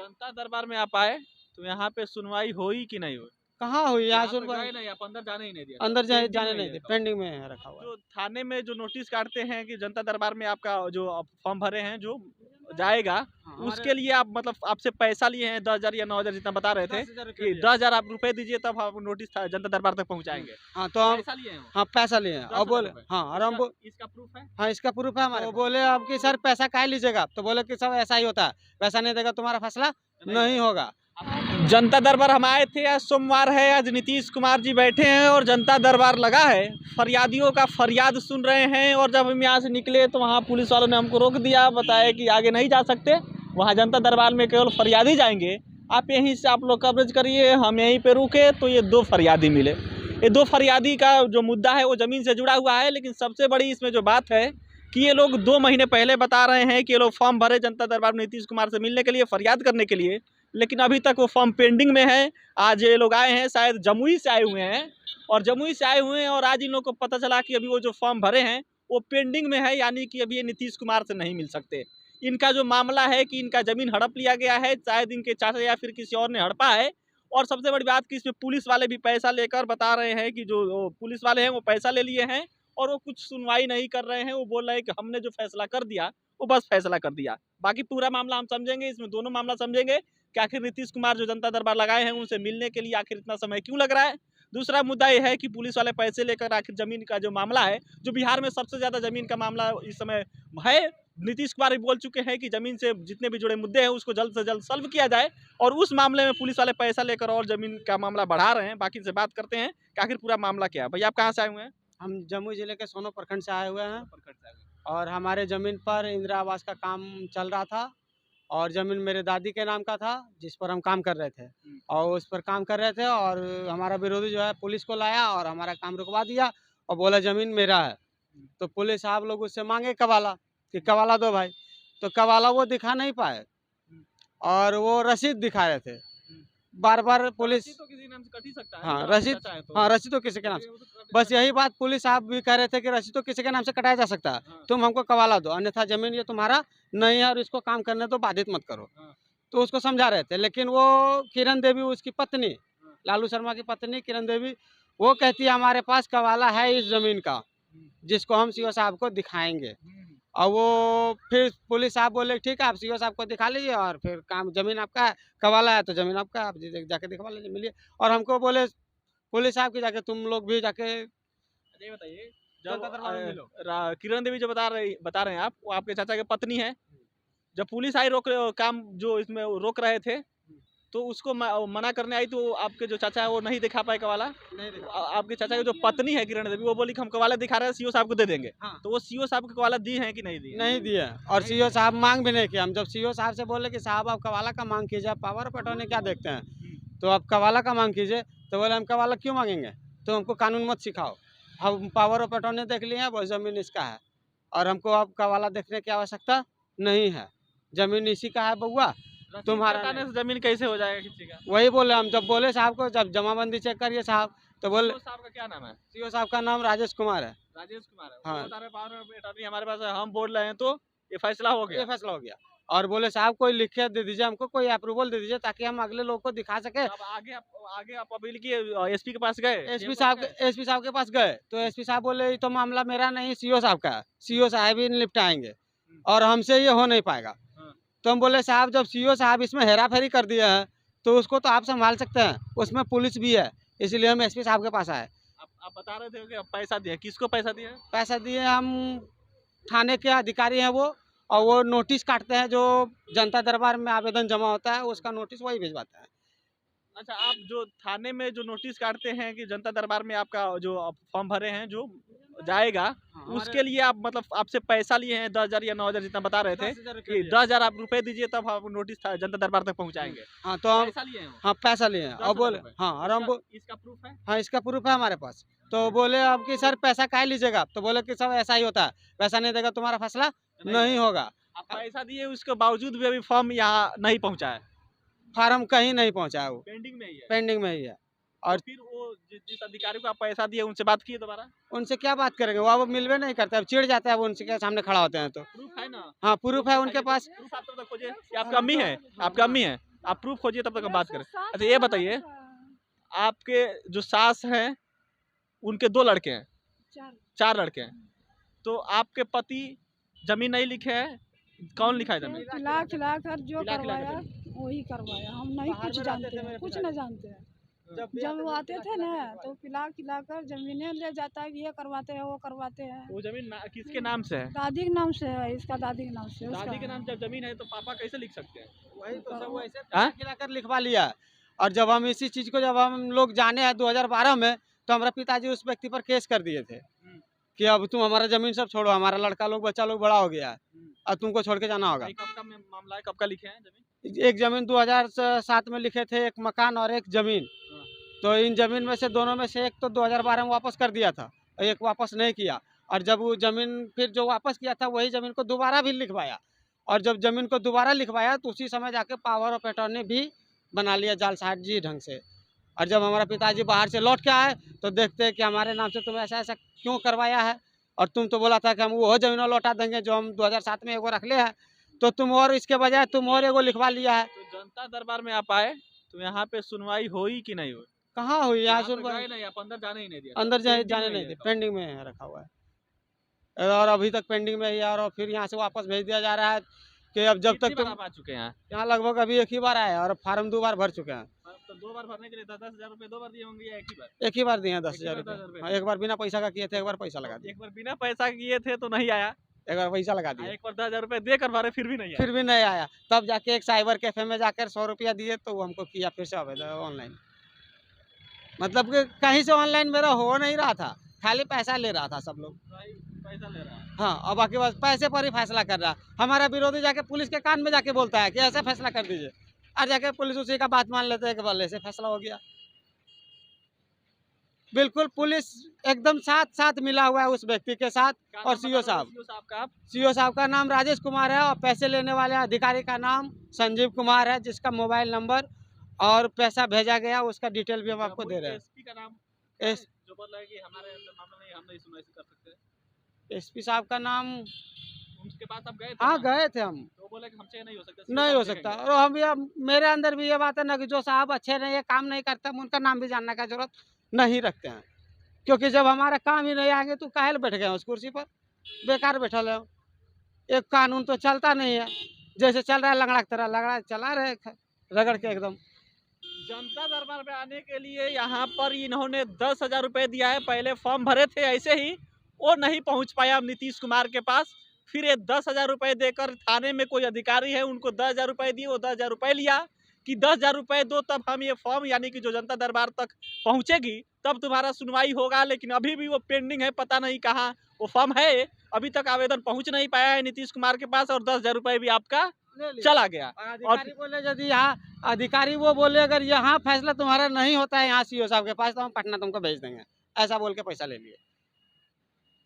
जनता दरबार में आप आए तो यहाँ पे सुनवाई हुई कि नहीं हुई? कहाँ हुई यहाँ यहाँ पे सुनवाई? गए नहीं, आप अंदर जाने ही नहीं दिया, अंदर जाने पेंडिंग में नहीं ही दे, है। पेंडिंग में है रखा हुआ है। जो थाने में जो नोटिस काटते हैं कि जनता दरबार में आपका जो आप फॉर्म भरे हैं जो जाएगा, उसके लिए आप मतलब आपसे पैसा लिए हैं 10,000 या 9,000 जितना बता रहे थे 10,000 कि 10,000 आप रुपए दीजिए तब आप नोटिस जनता दरबार तक पहुँचाएंगे। हाँ तो हम पैसा लिए हैं वो? हाँ पैसा लिए हैं और 10,000 बोले रुपए। हाँ और हम इसका प्रूफ है? हाँ इसका प्रूफ है हमारे। तो बोले अब कि सर पैसा काहे लीजिएगा? तो बोले कि सब ऐसा ही होता है, पैसा नहीं देगा तुम्हारा फैसला नहीं होगा। जनता दरबार हम आए थे, आज सोमवार है, आज नीतीश कुमार जी बैठे हैं और जनता दरबार लगा है। फरियादियों का फरियाद सुन रहे हैं और जब हम यहाँ से निकले तो वहाँ पुलिस वालों ने हमको रोक दिया, बताया कि आगे नहीं जा सकते, वहाँ जनता दरबार में केवल फरियादी जाएंगे, आप यहीं से आप लोग कवरेज करिए। हम यहीं पे रुके तो ये 2 फरियादी मिले। ये 2 फरियादी का जो मुद्दा है वो ज़मीन से जुड़ा हुआ है, लेकिन सबसे बड़ी इसमें जो बात है कि ये लोग 2 महीने पहले बता रहे हैं कि ये लोग फॉर्म भरे जनता दरबार में नीतीश कुमार से मिलने के लिए, फरियाद करने के लिए, लेकिन अभी तक वो फॉर्म पेंडिंग में है। आज ये लोग आए हैं, शायद जमुई से आए हुए हैं और जमुई से आए हुए हैं और आज इन लोगों को पता चला कि अभी वो जो फॉर्म भरे हैं वो पेंडिंग में है, यानी कि अभी ये नीतीश कुमार से नहीं मिल सकते। इनका जो मामला है कि इनका ज़मीन हड़प लिया गया है, शायद इनके चाचा या फिर किसी और ने हड़पा है। और सबसे बड़ी बात कि इसमें पुलिस वाले भी पैसा लेकर बता रहे हैं कि जो पुलिस वाले हैं वो पैसा ले लिए हैं और वो कुछ सुनवाई नहीं कर रहे हैं। वो बोल रहे हैं कि हमने जो फैसला कर दिया वो बस फैसला कर दिया, बाकी पूरा मामला हम समझेंगे। इसमें दोनों मामला समझेंगे कि आखिर नीतीश कुमार जो जनता दरबार लगाए हैं उनसे मिलने के लिए आखिर इतना समय क्यों लग रहा है। दूसरा मुद्दा ये है कि पुलिस वाले पैसे लेकर आखिर ज़मीन का जो मामला है, जो बिहार में सबसे ज़्यादा ज़मीन का मामला इस समय है, नीतीश कुमार भी बोल चुके हैं कि ज़मीन से जितने भी जुड़े मुद्दे हैं उसको जल्द से जल्द सॉल्व किया जाए और उस मामले में पुलिस वाले पैसा लेकर और ज़मीन का मामला बढ़ा रहे हैं। बाकी से बात करते हैं कि आखिर पूरा मामला क्या है। भैया आप कहाँ से आए हुए हैं? हम जमुई जिले के सोनो प्रखंड से आए हुए हैं और हमारे ज़मीन पर इंदिरा आवास का काम चल रहा था और ज़मीन मेरे दादी के नाम का था जिस पर हम काम कर रहे थे और उस पर काम कर रहे थे और हमारा विरोधी जो है पुलिस को लाया और हमारा काम रुकवा दिया और बोला ज़मीन मेरा है। तो पुलिस साहब लोग उससे मांगे कवाला कि कवाला दो भाई, तो कवाला वो दिखा नहीं पाए और वो रसीद दिखा रहे थे। बार बार पुलिस तो किसी नाम से कट ही सकता है। हाँ रसीद हाँ रसीद तो किसी के नाम से, बस यही बात पुलिस साहब भी कह रहे थे कि रसीद तो किसी के नाम से कटाया जा सकता है, तुम हमको कवाला दो अन्यथा ज़मीन ये तुम्हारा नहीं है और इसको काम करने तो बाधित मत करो। तो उसको समझा रहे थे, लेकिन वो किरण देवी उसकी पत्नी, लालू शर्मा की पत्नी किरण देवी, वो कहती है हमारे पास कवाला है इस ज़मीन का जिसको हम सीओ साहब को दिखाएंगे। और वो फिर पुलिस साहब बोले ठीक है आप सीओ साहब को दिखा लीजिए और फिर काम ज़मीन आपका है, कवाला है तो ज़मीन आपका है, आप जाके दिखवा लीजिए मिलिए। और हमको बोले पुलिस साहब की जाके तुम लोग भी जाके ये बताइए, जब किरण देवी जो बता रहे हैं आप, वो आपके चाचा की पत्नी है। जब पुलिस आई रोक काम जो इसमें रोक रहे थे तो उसको मना करने आई तो आपके जो चाचा है वो नहीं दिखा पाए कवाला। आपके चाचा की जो पत्नी है किरण देवी वो बोली कि हम कवाला दिखा रहे हैं, सीओ साहब को दे देंगे। हाँ। तो वो सीओ साहब को कवाला दी है कि नहीं दी? नहीं दिया और सीओ साहब मांग भी नहीं किया। हम जब सीओ साहब से बोले कि साहब आप कवाला का मांग कीजिए, आप पावर ऑफ अटॉर्नी क्या देखते हैं, तो आप कवाला का मांग कीजिए। तो बोले हम कवाला क्यों मांगेंगे, तो हमको कानून मत सिखाओ, हम पावर ऑफ अटॉर्नी देख लिए हैं, वो ज़मीन इसका है और हमको अब कवाला देखने की आवश्यकता नहीं है, ज़मीन इसी का है बउआ, तुम्हारा ज़मीन कैसे हो जाएगा किसी का। वही बोले हम जब बोले साहब को, जब जमाबंदी चेक करिए साहब, तो बोले साहब का क्या नाम है? सीओ साहब का नाम राजेश कुमार है। राजेश कुमार है। हाँ। पावर ऑफ अटॉर्नी हमारे पास है, हम बोल रहे हैं तो ये फैसला हो गया। ये फैसला हो गया और बोले साहब कोई लिख के दे दीजिए हमको, कोई अप्रूवल दे दीजिए ताकि हम अगले लोग को दिखा सके। अब आगे आप अपील किए, एसपी के पास गए? एसपी साहब के पास गए तो एसपी साहब बोले ये तो मामला मेरा नहीं सीओ साहब का है, सीओ साहब ही निपटाएंगे और हमसे ये हो नहीं पाएगा। तो हम बोले साहब जब सीओ साहब इसमें हेरा फेरी कर दिया है तो उसको तो आप संभाल सकते हैं, उसमें पुलिस भी है, इसलिए हम एसपी साहब के पास आए। आप बता रहे थे कि पैसा दिया, किसको पैसा दिया? पैसा दिए हम थाने के अधिकारी हैं वो, और वो नोटिस काटते हैं जो जनता दरबार में आवेदन जमा होता है उसका नोटिस वही भिजवाते हैं। अच्छा, आप जो थाने में जो नोटिस काटते हैं कि जनता दरबार में आपका जो फॉर्म भरे हैं जो जाएगा, उसके लिए आप मतलब आपसे पैसा लिए हैं 10,000 या 9,000 जितना बता रहे थे कि 10,000 आप रुपए दीजिए तब आप नोटिस जनता दरबार तक पहुंचाएंगे। हाँ तो हम पैसा लिए हैं? हाँ पैसा लिए हैं और बोले हाँ और हम इसका प्रूफ है? हाँ इसका प्रूफ है हमारे पास। तो बोले अब कि सर पैसा काहे लीजिएगा, तो बोले कि सब ऐसा ही होता है, पैसा नहीं देगा तुम्हारा फैसला नहीं होगा। आप पैसा दिए उसके बावजूद भी अभी फॉर्म यहाँ नहीं पहुँचा है? फार्म कहीं नहीं पहुँचा है, वो पेंडिंग में ही है। पेंडिंग में ही है। और फिर वो जिस अधिकारी को आप पैसा दिए उनसे बात किए दोबारा? उनसे क्या बात करेंगे, वो अब मिलवे नहीं करते, अब चिढ़ जाते हैं, वो उनके सामने खड़ा होते हैं। तो प्रूफ है ना? हाँ प्रूफ है उनके पास। प्रूफ आप तब तक खोजिए। आपका अम्मी है? आपका अम्मी है? आप प्रूफ खोजिए तब तक हम बात करें। अच्छा ये बताइए, आपके जो सास हैं उनके 2 लड़के हैं, 4 लड़के हैं, तो आपके पति जमीन नहीं लिखे हैं, कौन लिखा है जमीन? खिला खिला कर जो खिला खिला करवाया कर वही करवाया, हम नहीं बाहर कुछ में रहते जानते थे हैं, मेरे कुछ पिताजी। न जानते हैं। भी जब वो आते आते थे, थे ना खिला तो खिला खिला कर जमीनें ले जाता है, ये करवाते हैं वो करवाते हैं। वो जमीन किसके नाम से है? दादी के नाम से है, इसका दादी के नाम से, दादी उसका के नाम जब जमीन है तो पापा कैसे लिख सकते हैं? वही तो सब वैसे हाँ? खिलाकर लिखवा लिया। और जब हम इसी चीज को जब हम लोग जाने हैं 2012 में, तो हमारा पिताजी उस व्यक्ति पर केस कर दिए थे कि अब तुम हमारा जमीन सब छोड़ो, हमारा लड़का लोग बच्चा लोग बड़ा हो गया है, अब तुमको छोड़ के जाना होगा। भाई कब का मामला है, कब का लिखे हैं जमीन? एक जमीन 2007 में लिखे थे, एक मकान और एक जमीन। हाँ। तो इन जमीन में से दोनों में से एक तो 2012 में वापस कर दिया था, और एक वापस नहीं किया। और जब वो जमीन फिर जो वापस किया था वही जमीन को दोबारा भी लिखवाया, और जब जमीन को दोबारा लिखवाया तो उसी समय जाके पावर ऑफ अटॉर्नी भी बना लिया जालसाजी ढंग से। और जब हमारा पिताजी बाहर से लौट के आए तो देखते हैं कि हमारे नाम से तुम ऐसा ऐसा क्यों करवाया है, और तुम तो बोला था कि हम वो जमीन लौटा देंगे जो हम 2007 में एगो रख ले है, तो तुम और इसके बजाय तुम और एगो लिखवा लिया है। तो जनता दरबार में आप आए तो यहाँ पे सुनवाई हुई कि नहीं हुई? कहाँ हुई यहाँ यहाँ पे सुनवाई? गए नहीं, आप अंदर जाने ही नहीं दिया? अंदर पेंडिंग जाने में नहीं ही थे, है। पेंडिंग में है रखा हुआ है, और अभी तक पेंडिंग में ही है। और फिर यहाँ से वापस भेज दिया जा रहा है कि अब जब कितनी तक बार तुम आप आ चुके हैं यहाँ? यहाँ लगभग अभी एक ही बार आए हैं, और फार्म 2 बार भर चुके हैं। तो 2 बार भरने के लिए 10,000 रुपए 2 बार दिए होंगे या एक ही बार? एक ही बार दिए हैं एक ही 10,000 बार 10,000 रुपये। रुपए? हाँ, एक बार बिना पैसा का किए थे, एक बार पैसा लगा दिया, एक बार बिना पैसा किए थे तो नहीं आया, एक बार पैसा लगा दिया, एक बार 10,000 रुपए देकर भरे फिर भी नहीं आया। फिर भी नहीं आया। तब जाके एक साइबर कैफे में जाकर 100 रुपया दिए तो वो हमको किया फिर से आवेदन ऑनलाइन। मतलब कि कहीं से ऑनलाइन मेरा हो नहीं रहा था, खाली पैसा ले रहा था सब लोग। भाई पैसा ले रहा है। हाँ, और बाकी बस पैसे पर ही फैसला कर रहा। हमारा विरोधी जाके पुलिस के कान में जाके बोलता है कि ऐसा फैसला कर दीजिए, और जाके पुलिस उसी का बात मान लेते हैं कि बोले से फैसला हो गया। बिल्कुल पुलिस एकदम साथ साथ मिला हुआ है उस व्यक्ति के साथ। क्या और नाम सीओ बता रहे साहब, हो सीओ साहब का आप? सीओ साहब का नाम राजेश कुमार है, और पैसे लेने वाले अधिकारी का नाम संजीव कुमार है, जिसका मोबाइल नंबर और पैसा भेजा गया उसका डिटेल भी हम आपको दे रहे हैं। एसपी का नाम एस जो बोल रहा है कि हमारे अंदर मामला नहीं, हम नहीं सुनवाई कर सकते। एसपी साहब का नाम, उनके पास आप गए थे हाँ ना? गए थे हम। तो वो बोले कि हमसे ये नहीं हो सकता। नहीं हो सकता, और हम भी मेरे अंदर भी ये बात है ना कि जो साहब अच्छे नहीं, ये काम नहीं करते, हम उनका नाम भी जानने का जरूरत नहीं रखते हैं, क्योंकि जब हमारा काम ही नहीं आएंगे तो काहे बैठ गए उस कुर्सी पर, बेकार बैठा ले। एक कानून तो चलता नहीं है, जैसे चल रहा है लंगड़ा की तरह लंगड़ा चला रहे रगड़ के एकदम। जनता दरबार में आने के लिए यहाँ पर इन्होंने 10,000 रुपए दिया है। पहले फॉर्म भरे थे ऐसे ही, वो नहीं पहुँच पाया नीतीश कुमार के पास। फिर ये 10,000 रुपए देकर थाने में कोई अधिकारी है उनको 10,000 रुपए दिए, वो 10,000 रुपए लिया कि 10,000 रुपए दो तब हम ये फॉर्म यानी कि जो जनता दरबार तक पहुँचेगी तब तुम्हारा सुनवाई होगा। लेकिन अभी भी वो पेंडिंग है, पता नहीं कहाँ वो फॉर्म है, अभी तक आवेदन पहुँच नहीं पाया है नीतीश कुमार के पास, और 10,000 रुपए भी आपका चला गया। और अधिकारी बोले यदि यहाँ अधिकारी वो बोले अगर यहाँ फैसला तुम्हारा नहीं होता है यहाँ सीओ साहब के पास, तो हम पटना तुमको भेज देंगे, ऐसा बोल के पैसा ले लिए,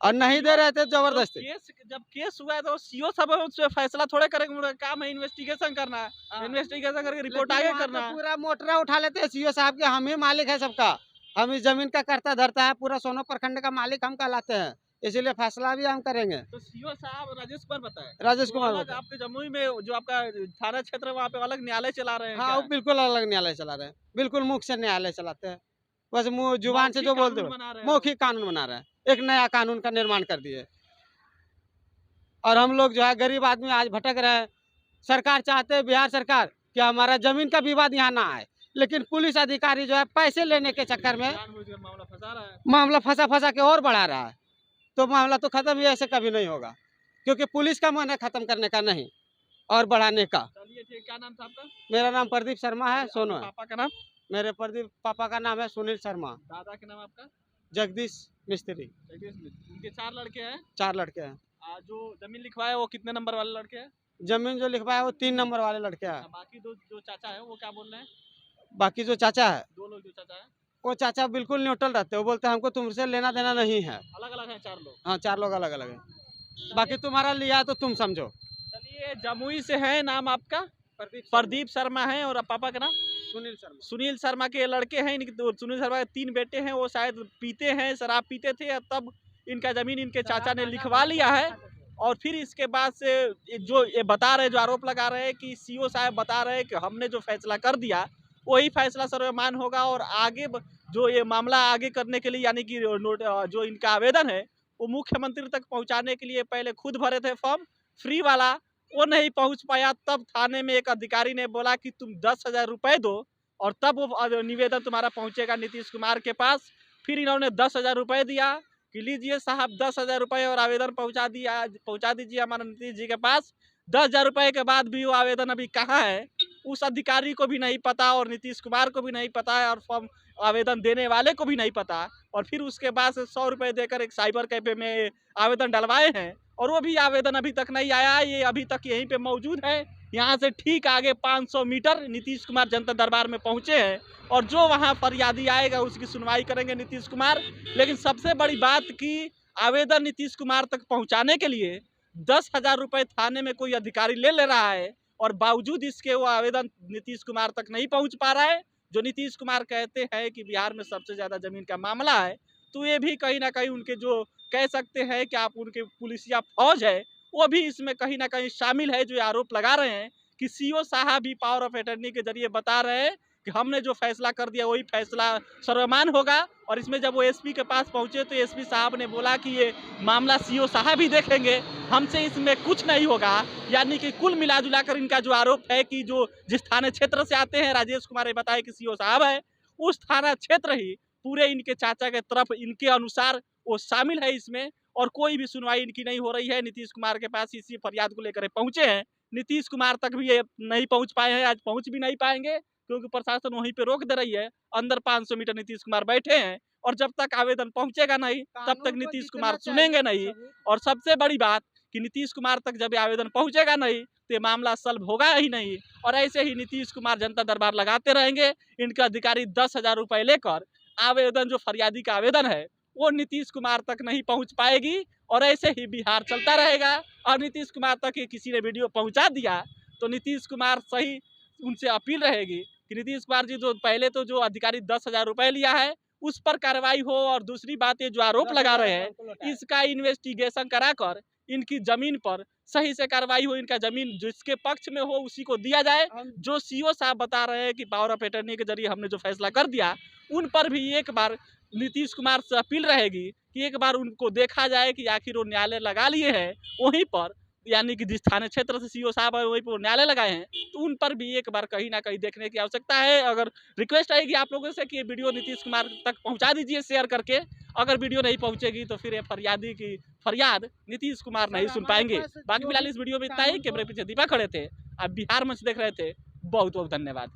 और नहीं दे रहे थे जबरदस्ती। जब केस हुआ है तो सीओ साहब उस पे फैसला थोड़े करेंगे, उनका काम है इन्वेस्टिगेशन करना है, इन्वेस्टिगेशन करके रिपोर्ट लेकिन आगे वहाँ करना तो है। पूरा मोटरा उठा लेते हैं सीओ साहब के, हम ही मालिक है सबका, हम इस जमीन का करता धरता है, पूरा सोनो प्रखंड का मालिक हम कहलाते हैं, इसीलिए फैसला भी हम करेंगे। तो सीओ साहब राजेश कुमार बताए, राजेश वो कुमार अलग बताए। आपके जमुई में जो आपका थाना क्षेत्र है वहाँ पे अलग न्यायालय चला रहे हैं हाँ, क्या? वो बिल्कुल अलग न्यायालय चला रहे हैं, बिल्कुल मुख से न्यायालय चलाते हैं, बस मुँह जुबान से जो बोलते कानून हो बना रहे हैं। मौखिक कानून बना रहे हैं, एक नया कानून का निर्माण कर दिए। और हम लोग जो है गरीब आदमी आज भटक रहे हैं। सरकार चाहते हैं, बिहार सरकार, कि हमारा जमीन का विवाद यहाँ ना आए, लेकिन पुलिस अधिकारी जो है पैसे लेने के चक्कर में जानबूझकर मामला फंसा रहा है। मामला फंसा के और बढ़ा रहा है। तो मामला तो खत्म ही ऐसे कभी नहीं होगा, क्योंकि पुलिस का मन है खत्म करने का नहीं और बढ़ाने का। चलिए ठीक, क्या नाम था आपका? मेरा नाम प्रदीप शर्मा है, सोनू है। पापा का नाम? मेरे प्रदीप पापा का नाम है सुनील शर्मा। दादा के नाम आपका? जगदीश मिस्त्री। जगदीश मिश्र। उनके 4 लड़के हैं। 4 लड़के हैं। जो जमीन लिखवाया वो कितने नंबर वाले लड़के हैं? जमीन जो लिखवाया वो 3 नंबर वाले लड़के हैं। बाकी दो जो चाचा है वो क्या बोल रहे हैं? बाकी जो चाचा है, 2 लोग जो चाचा है वो चाचा बिल्कुल न्यूट्रल रहते हैं, वो बोलते हैं हमको तुमसे लेना देना नहीं है। अलग अलग हैं 4 लोग। हाँ, 4 लोग अलग अलग हैं, बाकी तुम्हारा लिया है तो तुम समझो। चलिए, जमुई से है, नाम आपका? प्रदीप शर्मा है, और पापा का नाम? सुनील शर्मा। सुनील शर्मा के लड़के हैं इनके, सुनील शर्मा के 3 बेटे हैं, वो शायद पीते हैं, शराब पीते थे, तब इनका जमीन इनके चाचा ने लिखवा लिया है। और फिर इसके बाद से ये बता रहे, जो आरोप लगा रहे हैं कि सीओ साहब बता रहे हैं कि हमने जो फैसला कर दिया वही फैसला सर्वमान्य होगा, और आगे जो ये मामला आगे करने के लिए यानी कि जो इनका आवेदन है वो मुख्यमंत्री तक पहुंचाने के लिए पहले खुद भरे थे फॉर्म फ्री वाला, वो नहीं पहुंच पाया। तब थाने में एक अधिकारी ने बोला कि तुम 10,000 रुपये दो और तब वो निवेदन तुम्हारा पहुंचेगा नीतीश कुमार के पास। फिर इन्होंने 10,000 रुपये दिया कि लीजिए साहब 10,000 रुपये और आवेदन पहुंचा दीजिए हमारे नीतीश जी के पास। 10,000 रुपये के बाद भी वो आवेदन अभी कहाँ है उस अधिकारी को भी नहीं पता, और नीतीश कुमार को भी नहीं पता है, और फॉर्म आवेदन देने वाले को भी नहीं पता। और फिर उसके बाद से 100 रुपये देकर एक साइबर कैफे में आवेदन डलवाए हैं, और वो भी आवेदन अभी तक नहीं आया। ये अभी तक यहीं पे मौजूद है। यहाँ से ठीक आगे 500 मीटर नीतीश कुमार जनता दरबार में पहुँचे हैं, और जो वहाँ फरियादी आएगा उसकी सुनवाई करेंगे नीतीश कुमार। लेकिन सबसे बड़ी बात कि आवेदन नीतीश कुमार तक पहुँचाने के लिए 10,000 रुपये थाने में कोई अधिकारी ले रहा है, और बावजूद इसके वो आवेदन नीतीश कुमार तक नहीं पहुँच पा रहा है। जो नीतीश कुमार कहते हैं कि बिहार में सबसे ज़्यादा ज़मीन का मामला है, तो ये भी कहीं ना कहीं उनके जो कह सकते हैं कि आप उनके पुलिसिया फौज है, वो भी इसमें कहीं ना कहीं शामिल है। जो आरोप लगा रहे हैं कि सीओ साहब भी पावर ऑफ अटर्नी के जरिए बता रहे हैं कि हमने जो फैसला कर दिया वही फैसला सर्वमान्य होगा। और इसमें जब वो एसपी के पास पहुंचे तो एसपी साहब ने बोला कि ये मामला सीओ साहब ही देखेंगे, हमसे इसमें कुछ नहीं होगा। यानी कि कुल मिला जुला कर इनका जो आरोप है कि जो जिस थाना क्षेत्र से आते हैं, राजेश कुमार ने बताया कि सीओ साहब है, उस थाना क्षेत्र ही पूरे इनके चाचा के तरफ इनके अनुसार वो शामिल है इसमें, और कोई भी सुनवाई इनकी नहीं हो रही है। नीतीश कुमार के पास इसी फरियाद को लेकर पहुंचे हैं, नीतीश कुमार तक भी ये नहीं पहुंच पाए हैं, आज पहुंच भी नहीं पाएंगे क्योंकि प्रशासन वहीं पे रोक दे रही है। अंदर 500 मीटर नीतीश कुमार बैठे हैं, और जब तक आवेदन पहुंचेगा नहीं तब तक नीतीश कुमार सुनेंगे नहीं। और सबसे बड़ी बात कि नीतीश कुमार तक जब आवेदन पहुंचेगा नहीं तो ये मामला सॉल्व होगा ही नहीं, और ऐसे ही नीतीश कुमार जनता दरबार लगाते रहेंगे। इनके अधिकारी 10,000 रुपये लेकर आवेदन जो फरियादी का आवेदन है वो नीतीश कुमार तक नहीं पहुंच पाएगी, और ऐसे ही बिहार चलता रहेगा। और नीतीश कुमार तक किसी ने वीडियो पहुंचा दिया तो नीतीश कुमार सही उनसे अपील रहेगी कि नीतीश कुमार जी जो पहले तो जो अधिकारी 10,000 रुपये लिया है उस पर कार्रवाई हो, और दूसरी बात ये जो आरोप लगा रहे हैं इसका इन्वेस्टिगेशन कराकर इनकी जमीन पर सही से कार्रवाई हो, इनका जमीन जिसके पक्ष में हो उसी को दिया जाए। जो सीओ साहब बता रहे हैं कि पावर ऑफ अटर्नी के जरिए हमने जो फैसला कर दिया, उन पर भी एक बार नीतीश कुमार से अपील रहेगी कि एक बार उनको देखा जाए कि आखिर वो न्यायालय लगा लिए हैं वहीं पर, यानी कि जिस थाने क्षेत्र से सीओ साहब है वहीं पर न्यायालय लगाए हैं, तो उन पर भी एक बार कहीं ना कहीं देखने की आवश्यकता है। अगर रिक्वेस्ट आएगी आप लोगों से कि ये वीडियो नीतीश कुमार तक पहुंचा दीजिए शेयर करके। अगर वीडियो नहीं पहुंचेगी तो फिर ये फरियादी की फरियाद नीतीश कुमार नहीं सुन पाएंगे। बाकी फिलहाल इस वीडियो में इतना ही। कैमरे पीछे दीपा खड़े थे, आप बिहार मंच देख रहे थे। बहुत बहुत धन्यवाद।